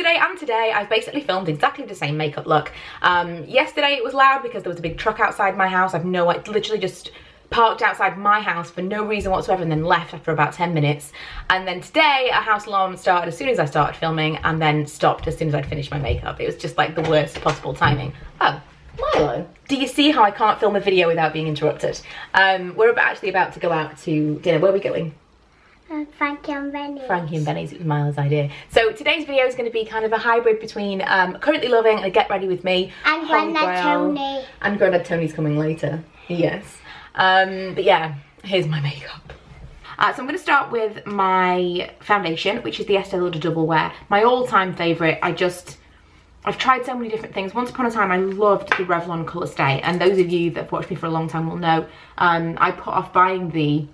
yesterday and today I've basically filmed exactly the same makeup look. Yesterday it was loud because there was a big truck outside my house. I literally just parked outside my house for no reason whatsoever and then left after about 10 minutes. And then today a house alarm started as soon as I started filming and then stopped as soon as I'd finished my makeup. It was just like the worst possible timing. Oh, Milo. Do you see how I can't film a video without being interrupted? We're actually about to go out to dinner. Where are we going? Frankie and Benny's. Frankie and Benny's, it was Miles' idea. So today's video is going to be kind of a hybrid between Currently Loving and Get Ready With Me. And Grandad Tony. And Grandad Tony's coming later, yes. But yeah, here's my makeup. So I'm going to start with my foundation, which is the Estee Lauder Double Wear. My all-time favourite. I've tried so many different things. Once upon a time I loved the Revlon Colour Stay, and those of you that have watched me for a long time will know I put off buying the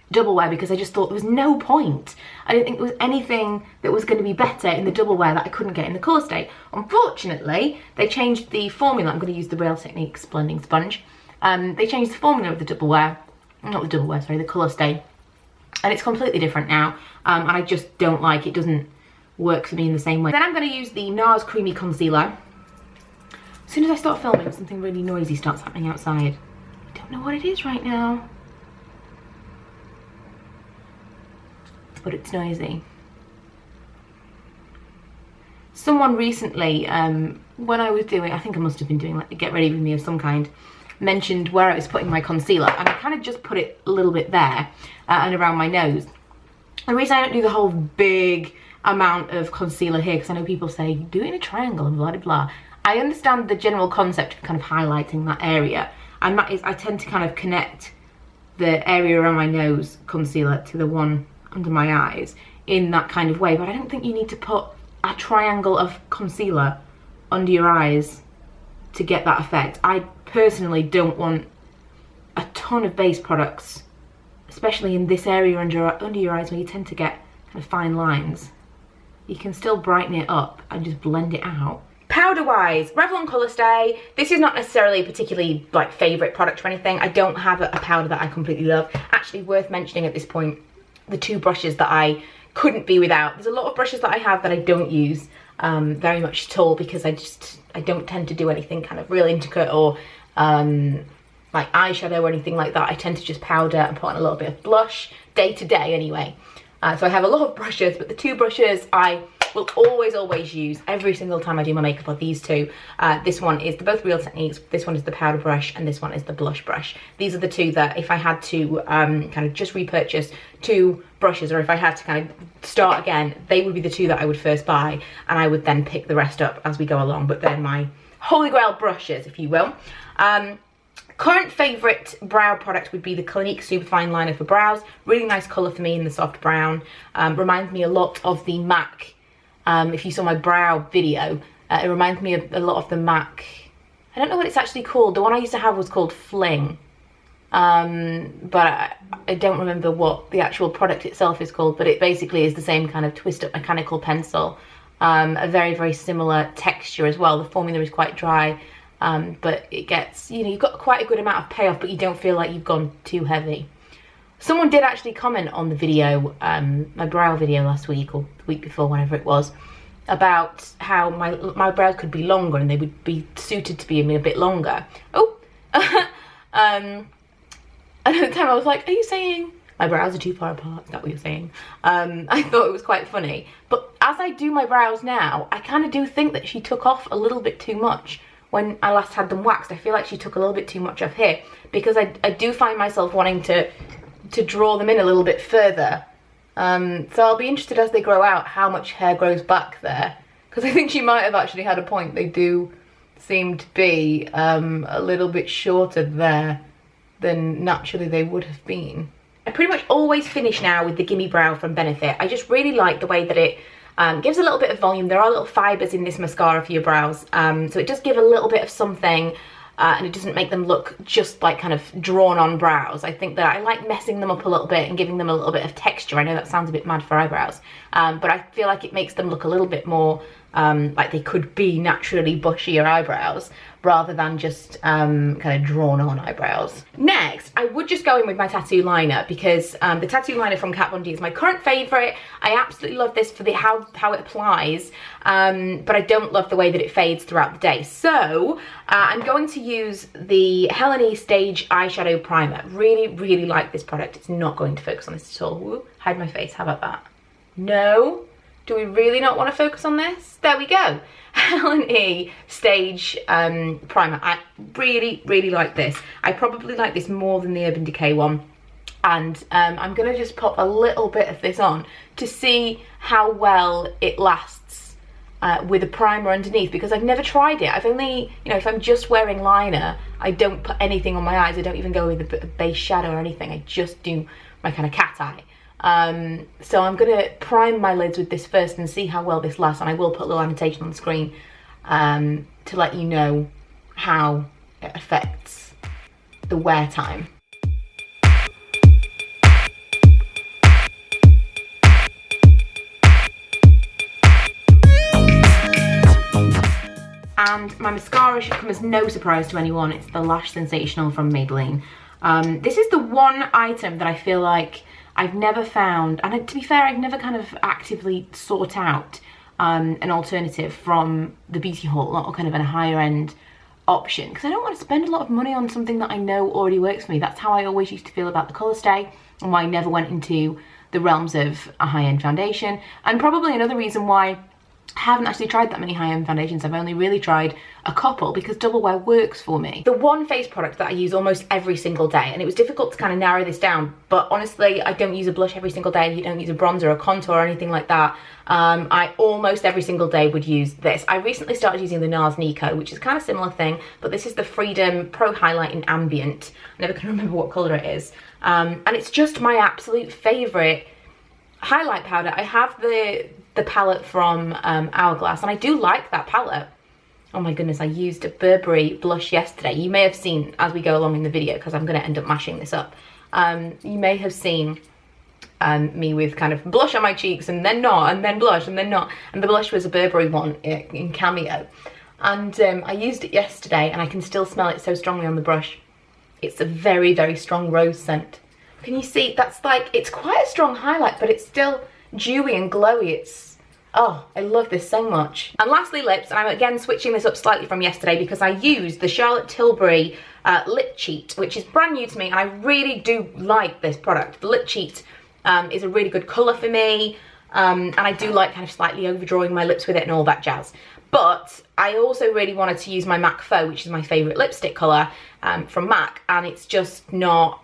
double wear because I just thought there was no point. I didn't think there was anything that was going to be better in the double wear that I couldn't get in the Colour Stay. Unfortunately, they changed the formula. I'm going to use the Real Techniques blending sponge. They changed the formula of the double wear, not the double wear, sorry, the Colour Stay, and it's completely different now, and I just don't like it. Doesn't work for me in the same way. Then I'm going to use the NARS Creamy Concealer. As soon as I start filming, something really noisy starts happening outside. I don't know what it is right now, but it's noisy. Someone recently, when I was doing, I think I must have been doing like the Get Ready With Me of some kind, mentioned where I was putting my concealer, and I kind of just put it a little bit there and around my nose. The reason I don't do the whole big amount of concealer here, because I know people say do it in a triangle and blah blah blah. I understand the general concept of kind of highlighting that area, and that is I tend to kind of connect the area around my nose concealer to the one under my eyes in that kind of way, but I don't think you need to put a triangle of concealer under your eyes to get that effect. I personally don't want a ton of base products, especially in this area under your eyes where you tend to get kind of fine lines. You can still brighten it up and just blend it out. Powder wise, Revlon Colour Stay. This is not necessarily a particularly like favourite product or anything. I don't have a powder that I completely love. Actually worth mentioning at this point, the two brushes that I couldn't be without. There's a lot of brushes that I have that I don't use very much at all because I don't tend to do anything kind of real intricate or like eyeshadow or anything like that. I tend to just powder and put on a little bit of blush day to day anyway. So I have a lot of brushes, but the two brushes I will always use every single time I do my makeup are these two. This one is both Real Techniques, this one is the powder brush, and this one is the blush brush. These are the two that if I had to kind of just repurchase two brushes, or if I had to kind of start again, they would be the two that I would first buy, and I would then pick the rest up as we go along, but they're my holy grail brushes, if you will. Current favourite brow product would be the Clinique Superfine Liner for Brows. Really nice colour for me in the soft brown. Reminds me a lot of the MAC. If you saw my brow video, it reminds me a lot of the MAC. I don't know what it's actually called. The one I used to have was called Fling. But I don't remember what the actual product itself is called, but it basically is the same kind of twist up mechanical pencil. A very, very similar texture as well. The formula is quite dry. But it gets, you know, you've got quite a good amount of payoff, but you don't feel like you've gone too heavy. Someone did actually comment on the video, my brow video last week or the week before, whenever it was, about how my brows could be longer and they would be suited to be a bit longer. Oh, and at the time I was like, are you saying my brows are too far apart? Is that what you're saying? I thought it was quite funny. But as I do my brows now, I kind of do think that she took off a little bit too much. When I last had them waxed, I feel like she took a little bit too much off here, because I do find myself wanting to draw them in a little bit further. So I'll be interested as they grow out how much hair grows back there, because I think she might have actually had a point. They do seem to be a little bit shorter there than naturally they would have been. I pretty much always finish now with the Gimme Brow from Benefit. I just really like the way that it gives a little bit of volume. There are little fibres in this mascara for your brows, so it does give a little bit of something, and it doesn't make them look just like kind of drawn on brows. I think that I like messing them up a little bit and giving them a little bit of texture. I know that sounds a bit mad for eyebrows, but I feel like it makes them look a little bit more like they could be naturally bushier eyebrows. rather than just kind of drawn on eyebrows. Next, I would just go in with my tattoo liner because the tattoo liner from Kat Von D is my current favourite. I absolutely love this for the how it applies, but I don't love the way that it fades throughout the day. So I'm going to use the Helene Stage Eyeshadow Primer. Really, really like this product. It's not going to focus on this at all. Woo, hide my face, how about that? No? Do we really not want to focus on this? There we go. Helene Stage Primer. I really, really like this. I probably like this more than the Urban Decay one. And I'm going to just pop a little bit of this on to see how well it lasts with a primer underneath, because I've never tried it. I've only, you know, if I'm just wearing liner, I don't put anything on my eyes. I don't even go with a base shadow or anything. I just do my kind of cat eye. So I'm going to prime my lids with this first and see how well this lasts, and I will put a little annotation on the screen to let you know how it affects the wear time. And my mascara should come as no surprise to anyone. It's the Lash Sensational from Maybelline. This is the one item that I feel like I've never found, and to be fair, I've never kind of actively sought out an alternative from the beauty haul, or kind of a higher end option, because I don't want to spend a lot of money on something that I know already works for me. That's how I always used to feel about the Colour Stay, and why I never went into the realms of a high-end foundation, and probably another reason why I haven't actually tried that many high-end foundations. I've only really tried a couple because double wear works for me. The one face product that I use almost every single day, and it was difficult to kind of narrow this down, but honestly, I don't use a blush every single day. You don't use a bronzer or a contour or anything like that. I almost every single day would use this. I recently started using the NARS Nico, which is kind of similar thing, but this is the Freedom Pro Highlight in Ambient. I never can remember what colour it is. And it's just my absolute favourite highlight powder. I have the palette from Hourglass, and I do like that palette. Oh my goodness, I used a Burberry blush yesterday. You may have seen as we go along in the video, because I'm going to end up mashing this up. You may have seen me with kind of blush on my cheeks and then not, and then blush and then not. And the blush was a Burberry one in Cameo. And I used it yesterday, and I can still smell it so strongly on the brush. It's a very, very strong rose scent. Can you see? That's like, it's quite a strong highlight, but it's still dewy and glowy. It's, oh, I love this so much. And lastly, lips. And I'm again switching this up slightly from yesterday because I used the Charlotte Tilbury Lip Cheat, which is brand new to me, and I really do like this product. The Lip Cheat is a really good colour for me, and I do like kind of slightly overdrawing my lips with it and all that jazz. But I also really wanted to use my MAC Faux, which is my favourite lipstick colour from MAC, and it's just not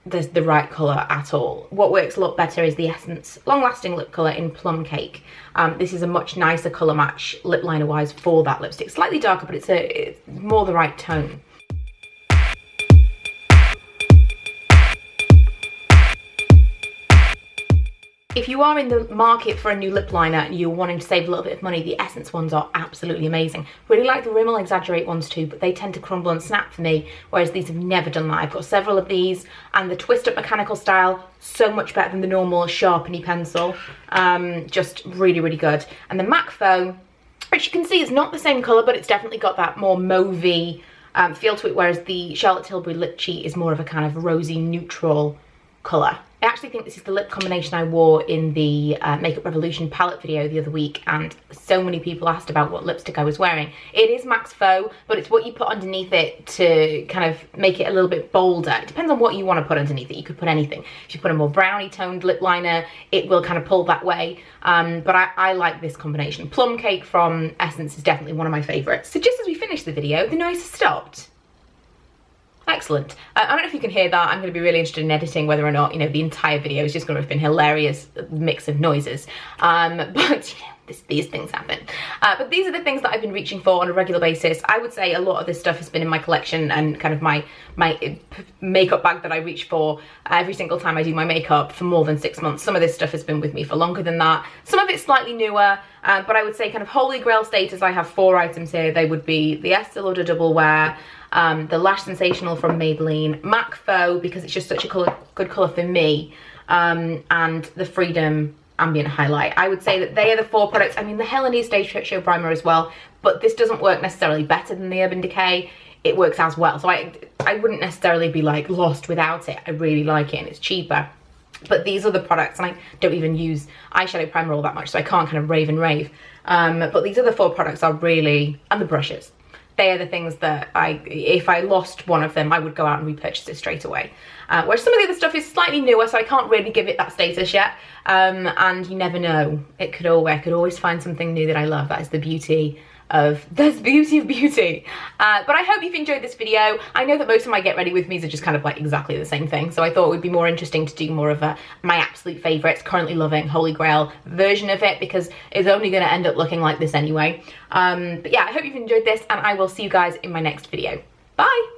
the right colour at all. What works a lot better is the Essence Long Lasting Lip Colour in Plum Cake. This is a much nicer colour match lip liner wise for that lipstick. Slightly darker, but it's more the right tone. If you are in the market for a new lip liner and you're wanting to save a little bit of money, the Essence ones are absolutely amazing. Really like the Rimmel Exaggerate ones too, but they tend to crumble and snap for me, whereas these have never done that. I've got several of these, and the Twist Up Mechanical Style, so much better than the normal sharpeny pencil. Just really, really good. And the MAC Faux, which you can see is not the same colour, but it's definitely got that more mauvey feel to it, whereas the Charlotte Tilbury Lip Cheat is more of a kind of rosy neutral colour. I actually think this is the lip combination I wore in the Makeup Revolution palette video the other week, and so many people asked about what lipstick I was wearing. It is MAC's Faux, but it's what you put underneath it to kind of make it a little bit bolder. It depends on what you want to put underneath it. You could put anything. If you put a more brownie toned lip liner, it will kind of pull that way. But I like this combination. Plum Cake from Essence is definitely one of my favourites. So just as we finish the video, the noise has stopped. Excellent. I don't know if you can hear that. I'm going to be really interested in editing whether or not, you know, the entire video is just going to have been hilarious mix of noises. But, you know, these things happen. But these are the things that I've been reaching for on a regular basis. I would say a lot of this stuff has been in my collection and kind of my makeup bag that I reach for every single time I do my makeup for more than 6 months. Some of this stuff has been with me for longer than that. Some of it's slightly newer, but I would say kind of holy grail status, I have 4 items here. They would be the Estee Lauder Double Wear, the Lash Sensational from Maybelline, MAC Faux because it's just such a good colour for me, and the Freedom Ambient highlight. I would say that they are the 4 products. I mean, the Helene Stage Show Primer as well, but this doesn't work necessarily better than the Urban Decay. It works as well, so I wouldn't necessarily be like lost without it. I really like it and it's cheaper. But these are the products, and I don't even use eyeshadow primer all that much, so I can't kind of rave and rave. But these are the 4 products are really, and the brushes. They are the things that if I lost one of them, I would go out and repurchase it straight away. Whereas some of the other stuff is slightly newer, so I can't really give it that status yet. And you never know. I could always find something new that I love. That is the beauty of beauty. But I hope you've enjoyed this video. I know that most of my get ready with me's are just kind of like exactly the same thing, so I thought it would be more interesting to do more of my absolute favorites, currently loving Holy Grail version of it, because it's only going to end up looking like this anyway. But yeah, I hope you've enjoyed this, and I will see you guys in my next video. Bye.